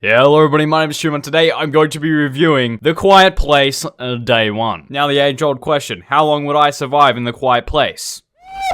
Yeah, hello everybody, my name is Chimma and today I'm going to be reviewing The Quiet Place Day 1. Now the age-old question, how long would I survive in The Quiet Place?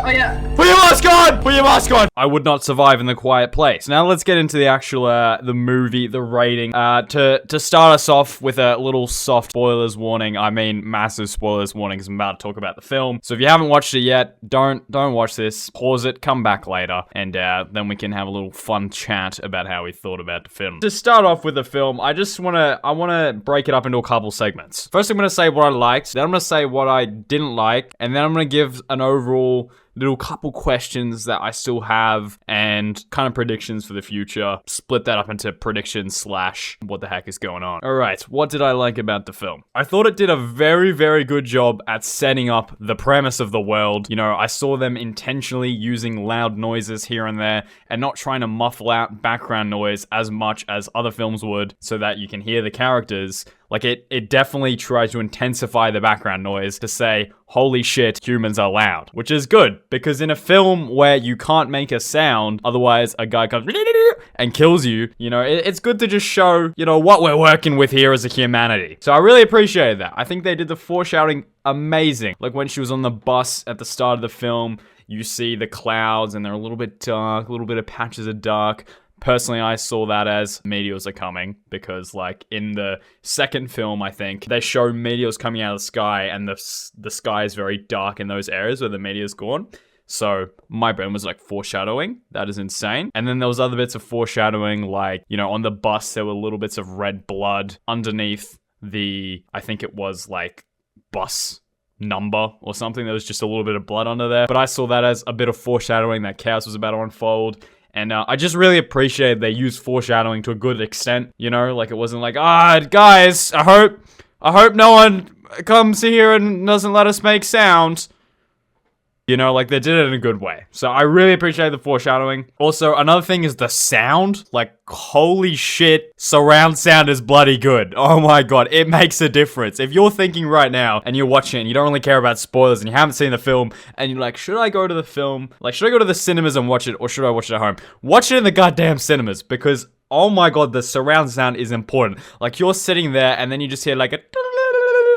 Oh yeah. Put your mask on! Put your mask on! I would not survive in The Quiet Place. Now let's get into the actual, the movie, the rating. To start us off with a little soft spoilers warning, I mean massive spoilers warning because I'm about to talk about the film. So if you haven't watched it yet, don't watch this. Pause it, come back later, and then we can have a little fun chat about how we thought about the film. To start off with the film, I wanna break it up into a couple segments. First I'm gonna say what I liked, then I'm gonna say what I didn't like, and then I'm gonna give an overall little couple questions that I still have and kind of predictions for the future. Split that up into predictions slash what the heck is going on. Alright, what did I like about the film? I thought it did a very, very good job at setting up the premise of the world. You know, I saw them intentionally using loud noises here and there and not trying to muffle out background noise as much as other films would so that you can hear the characters. Like, it definitely tries to intensify the background noise to say, holy shit, humans are loud. Which is good, because in a film where you can't make a sound, otherwise a guy comes and kills you, you know, it's good to just show, you know, what we're working with here as a humanity. So I really appreciated that. I think they did the foreshadowing amazing. Like when she was on the bus at the start of the film, you see the clouds and they're a little bit dark, a little bit of patches of dark. Personally, I saw that as meteors are coming because, like, in the second film, I think, they show meteors coming out of the sky and the sky is very dark in those areas where the meteor's gone. So my brain was like, foreshadowing? That is insane. And then there was other bits of foreshadowing, like, you know, on the bus, there were little bits of red blood underneath I think it was, like, bus number or something. There was just a little bit of blood under there. But I saw that as a bit of foreshadowing that chaos was about to unfold. And I just really appreciate they used foreshadowing to a good extent, you know, like it wasn't like, guys, I hope no one comes here and doesn't let us make sound. You know, like they did it in a good way. So I really appreciate the foreshadowing. Also, another thing is the sound. Like, holy shit, surround sound is bloody good. Oh my god, it makes a difference. If you're thinking right now and you're watching it and you don't really care about spoilers and you haven't seen the film and you're like, should I go to the film? Like, should I go to the cinemas and watch it or should I watch it at home? Watch it in the goddamn cinemas because, oh my god, the surround sound is important. Like, you're sitting there and then you just hear like a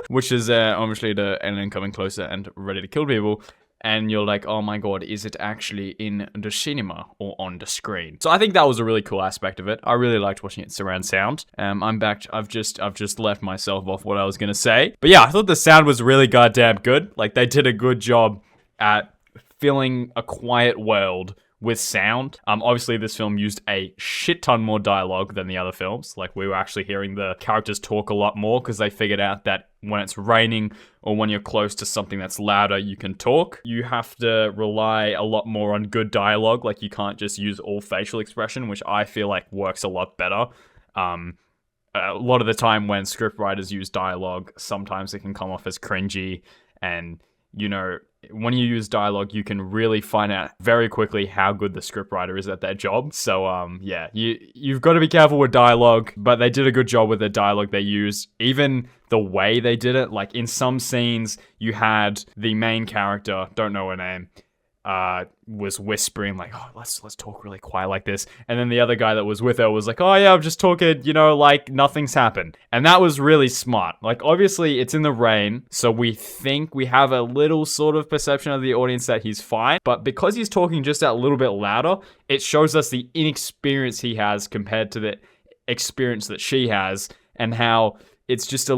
which is obviously the alien coming closer and ready to kill people. And you're like, oh my god, is it actually in the cinema or on the screen? So I think that was a really cool aspect of it. I really liked watching it surround sound. I'm back. I've just left myself off what I was gonna say. But yeah, I thought the sound was really goddamn good. Like they did a good job at filling a quiet world with sound. Obviously this film used a shit ton more dialogue than the other films. Like we were actually hearing the characters talk a lot more because they figured out that when it's raining or when you're close to something that's louder, you can talk. You have to rely a lot more on good dialogue. Like you can't just use all facial expression, which I feel like works a lot better. A lot of the time when scriptwriters use dialogue, sometimes it can come off as cringy and, you know, when you use dialogue, you can really find out very quickly how good the scriptwriter is at their job. So, yeah, you've got to be careful with dialogue, but they did a good job with the dialogue they used. Even the way they did it, like in some scenes, you had the main character, don't know her name, was whispering like, oh, let's talk really quiet like this. And then the other guy that was with her was like, oh yeah, I'm just talking, you know, like nothing's happened. And that was really smart. Like obviously it's in the rain, so we think we have a little sort of perception of the audience that he's fine. But because he's talking just that little bit louder, it shows us the inexperience he has compared to the experience that she has, and how it's just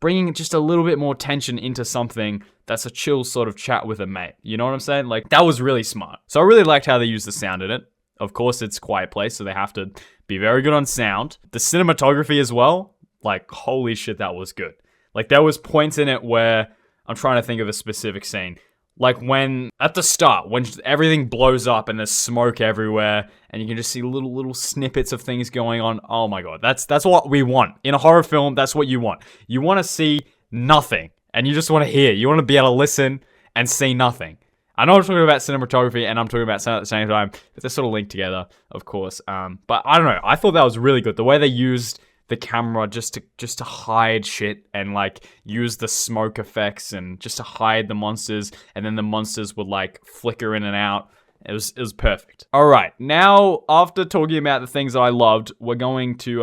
bringing just a little bit more tension into something that's a chill sort of chat with a mate. You know what I'm saying? Like, that was really smart. So I really liked how they used the sound in it. Of course, it's a quiet place, so they have to be very good on sound. The cinematography as well, like, holy shit, that was good. Like, there was points in it where, I'm trying to think of a specific scene. Like when, at the start, when everything blows up and there's smoke everywhere and you can just see little snippets of things going on. Oh my god, that's what we want. In a horror film, that's what you want. You want to see nothing and you just want to hear. You want to be able to listen and see nothing. I know I'm talking about cinematography and I'm talking about sound at the same time, but they're sort of linked together, of course. But I don't know, I thought that was really good. The way they used the camera just to hide shit and like use the smoke effects and just to hide the monsters, and then the monsters would like flicker in and out It was perfect. All right, now after talking about the things that I loved, we're going to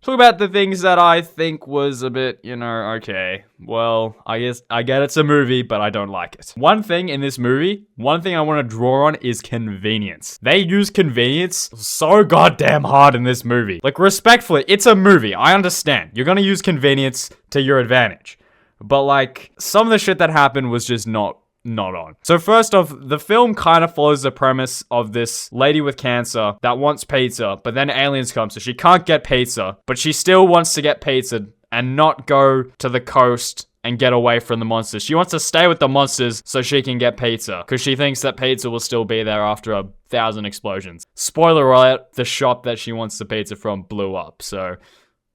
talk about the things that I think was a bit, okay. Well, I guess I get it's a movie, but I don't like it. One thing in this movie, one thing I want to draw on is convenience. They use convenience so goddamn hard in this movie. Like, respectfully, it's a movie. I understand. You're gonna use convenience to your advantage. But like, some of the shit that happened was just not on. So first off, the film kind of follows the premise of this lady with cancer that wants pizza, but then aliens come, so she can't get pizza, but she still wants to get pizza and not go to the coast and get away from the monsters. She wants to stay with the monsters so she can get pizza, because she thinks that pizza will still be there after 1,000 explosions. Spoiler alert, the shop that she wants the pizza from blew up, so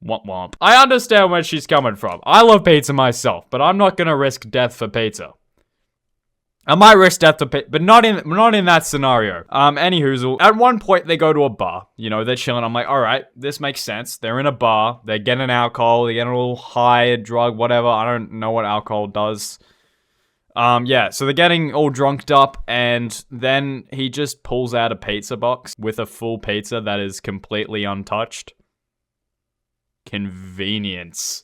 womp womp. I understand where she's coming from. I love pizza myself, but I'm not gonna risk death for pizza. I might risk death for pizza, but not in that scenario. Anywho, at one point they go to a bar. They're chilling. I'm like, all right, this makes sense. They're in a bar. They're getting alcohol. They're getting a little high, a drug, whatever. I don't know what alcohol does. Yeah, so they're getting all drunked up, and then he just pulls out a pizza box with a full pizza that is completely untouched. Convenience.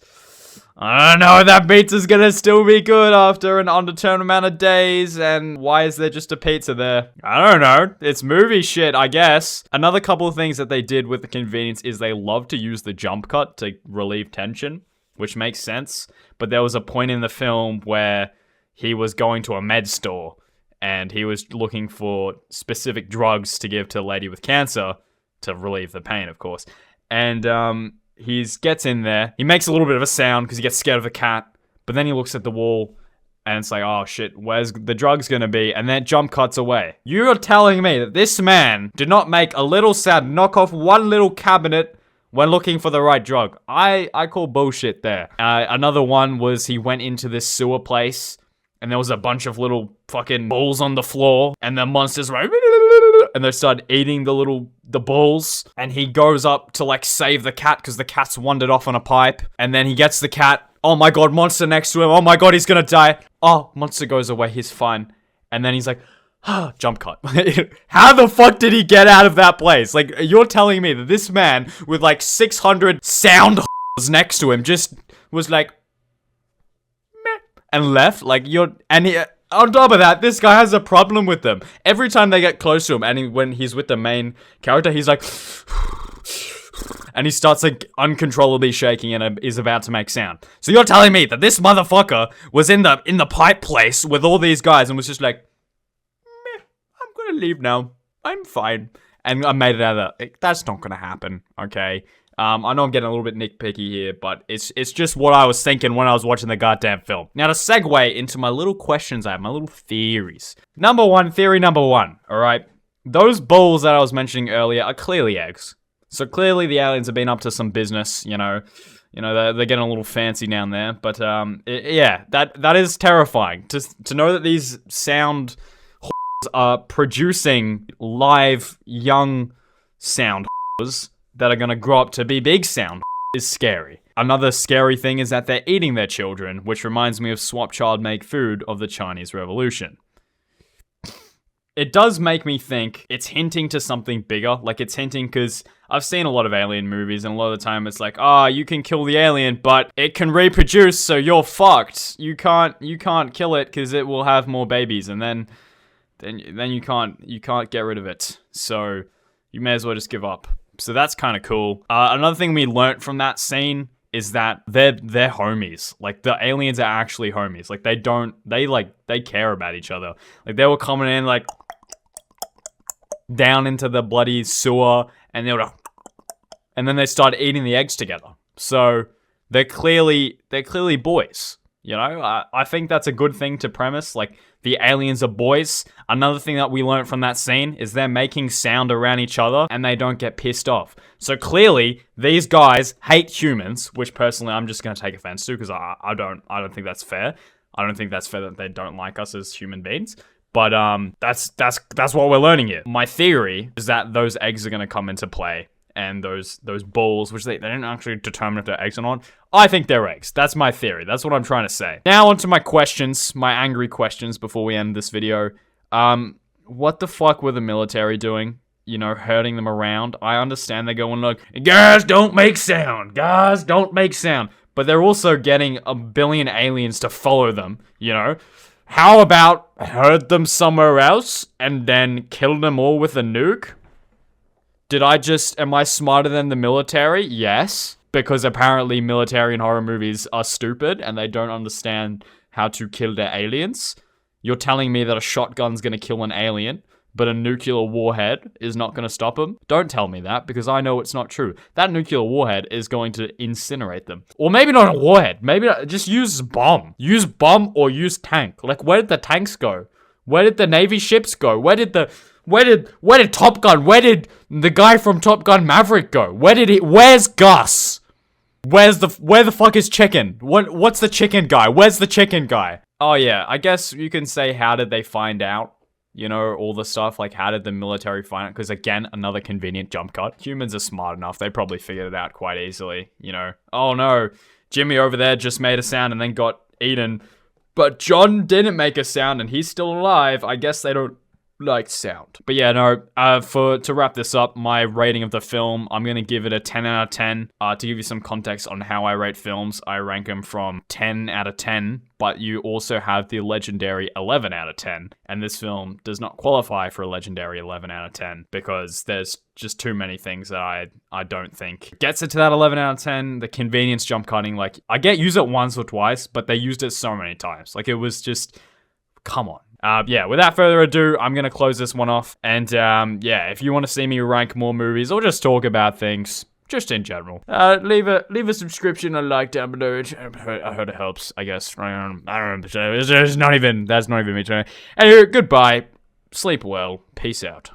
I don't know if that pizza's gonna still be good after an undetermined amount of days, and why is there just a pizza there? I don't know. It's movie shit, I guess. Another couple of things that they did with the convenience is they love to use the jump cut to relieve tension, which makes sense. But there was a point in the film where he was going to a med store, and he was looking for specific drugs to give to a lady with cancer to relieve the pain, of course. And, he gets in there. He makes a little bit of a sound because he gets scared of a cat. But then he looks at the wall and it's like, oh shit, where's the drugs gonna be? And then jump cuts away. You're telling me that this man did not make a little sound, knock off one little cabinet when looking for the right drug. I call bullshit there. Another one was he went into this sewer place and there was a bunch of little fucking balls on the floor and the monsters were and they started eating the balls, and he goes up to like save the cat because the cat's wandered off on a pipe, and then he gets the cat. Oh my god, monster next to him. Oh my god, he's gonna die. Oh, monster goes away, he's fine. And then he's like, jump cut. How the fuck did he get out of that place? Like, you're telling me that this man with like 600 sound next to him just was like, meh, and left? Like, on top of that, this guy has a problem with them. Every time they get close to him, and when he's with the main character, he's like, and he starts like uncontrollably shaking and is about to make sound. So you're telling me that this motherfucker was in the pipe place with all these guys and was just like, meh, I'm gonna leave now. I'm fine. And I made it out of that. That's not gonna happen, okay? I know I'm getting a little bit nitpicky here, but it's just what I was thinking when I was watching the goddamn film. Now, to segue into my little questions I have, my little theories. Theory number one, alright? Those balls that I was mentioning earlier are clearly eggs. So clearly the aliens have been up to some business, they're getting a little fancy down there. But, yeah, that is terrifying. To know that these sound are producing live, young sound that are gonna grow up to be big sound is scary. Another scary thing is that they're eating their children, which reminds me of swap child make food of the Chinese Revolution. It does make me think it's hinting to something bigger. Like, it's hinting because I've seen a lot of alien movies, and a lot of the time it's like, you can kill the alien, but it can reproduce, so you're fucked. You can't kill it because it will have more babies, and then you can't get rid of it. So you may as well just give up. So that's kind of cool. Another thing we learnt from that scene is that they're homies. Like, the aliens are actually homies. Like, they care about each other. Like, they were coming in, like, down into the bloody sewer, and and then they started eating the eggs together. So they're clearly boys. I think that's a good thing to premise. Like, the aliens are boys. Another thing that we learned from that scene is they're making sound around each other and they don't get pissed off. So clearly, these guys hate humans, which personally I'm just going to take offense to because I don't think that's fair. I don't think that's fair that they don't like us as human beings. But that's what we're learning here. My theory is that those eggs are going to come into play. And those balls, which they didn't actually determine if they're eggs or not. I think they're eggs. That's my theory. That's what I'm trying to say. Now onto my questions, my angry questions before we end this video. what the fuck were the military doing? You know, herding them around. I understand they're going like, guys, don't make sound. Guys, don't make sound. But they're also getting a billion aliens to follow them, you know? How about herd them somewhere else and then kill them all with a nuke? Am I smarter than the military? Yes. Because apparently military and horror movies are stupid and they don't understand how to kill their aliens. You're telling me that a shotgun's gonna kill an alien, but a nuclear warhead is not gonna stop them? Don't tell me that, because I know it's not true. That nuclear warhead is going to incinerate them. Or maybe not a warhead. Maybe just use bomb. Use bomb or use tank. Like, where did the tanks go? Where did the Navy ships go? Where did Top Gun? Where did the guy from Top Gun Maverick go? Where's Gus? Where the fuck is Chicken? What's the chicken guy? Where's the chicken guy? Oh yeah, I guess you can say, how did they find out? You know, all the stuff, like how did the military find out? Because again, another convenient jump cut. Humans are smart enough, they probably figured it out quite easily, you know. Oh no, Jimmy over there just made a sound and then got eaten. But John didn't make a sound and he's still alive. I guess they don't like sound. But yeah, no, to wrap this up, my rating of the film, I'm gonna give it a 10 out of 10. To give you some context on how I rate films, I rank them from 10 out of 10, but you also have the legendary 11 out of 10. And this film does not qualify for a legendary 11 out of 10 because there's just too many things that I don't think gets it to that 11 out of 10. The convenience jump cutting, like, I use it once or twice, but they used it so many times. Like, it was just, come on. Yeah, without further ado, I'm going to close this one off. And yeah, if you want to see me rank more movies or just talk about things, just in general, leave a subscription and a like down below. I heard it helps, I guess. I don't know. That's not even me trying. Anyway, goodbye. Sleep well. Peace out.